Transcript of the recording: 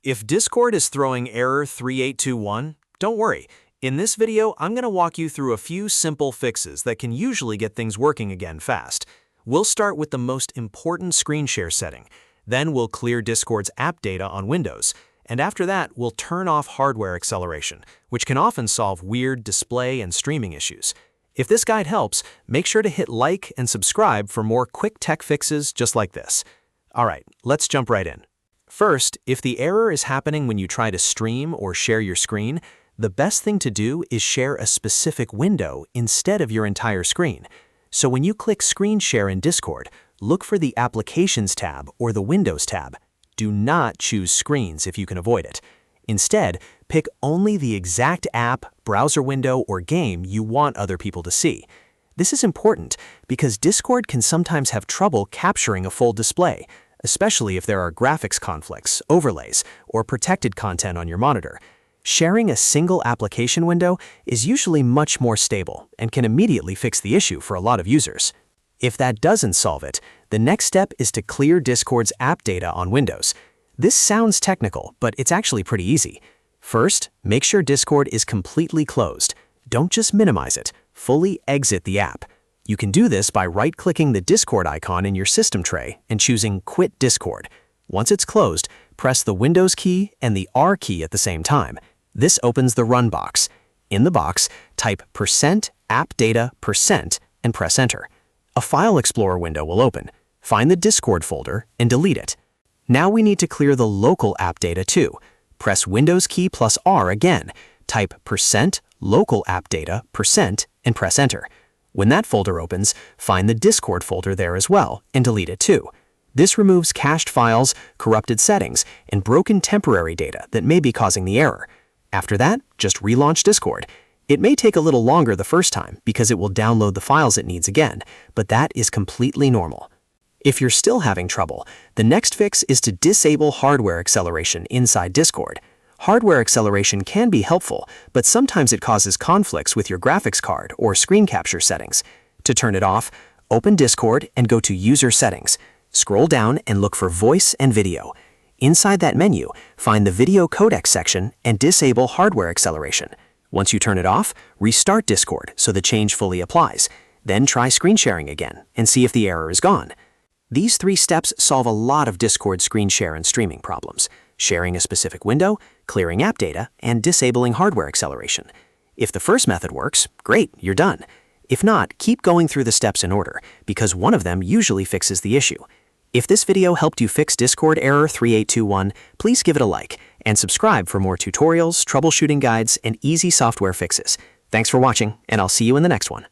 If Discord is throwing error 3821, don't worry. In this video, I'm going to walk you through a few simple fixes that can usually get things working again fast. We'll start with the most important screen share setting. Then we'll clear Discord's app data on Windows. And after that, we'll turn off hardware acceleration, which can often solve weird display and streaming issues. If this guide helps, make sure to hit like and subscribe for more quick tech fixes just like this. All right, let's jump right in. First, if the error is happening when you try to stream or share your screen, the best thing to do is share a specific window instead of your entire screen. So when you click Screen Share in Discord, look for the Applications tab or the Windows tab. Do not choose Screens if you can avoid it. Instead, pick only the exact app, browser window, or game you want other people to see. This is important because Discord can sometimes have trouble capturing a full display, especially if there are graphics conflicts, overlays, or protected content on your monitor. Sharing a single application window is usually much more stable and can immediately fix the issue for a lot of users. If that doesn't solve it, the next step is to clear Discord's app data on Windows. This sounds technical, but it's actually pretty easy. First, make sure Discord is completely closed. Don't just minimize it, fully exit the app. You can do this by right-clicking the Discord icon in your system tray and choosing Quit Discord. Once it's closed, press the Windows key and the R key at the same time. This opens the Run box. In the box, type %appdata% and press Enter. A File Explorer window will open. Find the Discord folder and delete it. Now we need to clear the local app data too. Press Windows key plus R again. Type %localappdata% and press Enter. When that folder opens, find the Discord folder there as well and delete it too. This removes cached files, corrupted settings, and broken temporary data that may be causing the error. After that, just relaunch Discord. It may take a little longer the first time because it will download the files it needs again, but that is completely normal. If you're still having trouble, the next fix is to disable hardware acceleration inside Discord. Hardware acceleration can be helpful, but sometimes it causes conflicts with your graphics card or screen capture settings. To turn it off, open Discord and go to User Settings. Scroll down and look for Voice and Video. Inside that menu, find the Video Codec section and disable hardware acceleration. Once you turn it off, restart Discord so the change fully applies. Then try screen sharing again and see if the error is gone. These 3 steps solve a lot of Discord screen share and streaming problems: sharing a specific window, clearing app data, and disabling hardware acceleration. If the first method works, great, you're done. If not, keep going through the steps in order, because one of them usually fixes the issue. If this video helped you fix Discord error 3821, please give it a like and subscribe for more tutorials, troubleshooting guides, and easy software fixes. Thanks for watching, and I'll see you in the next one.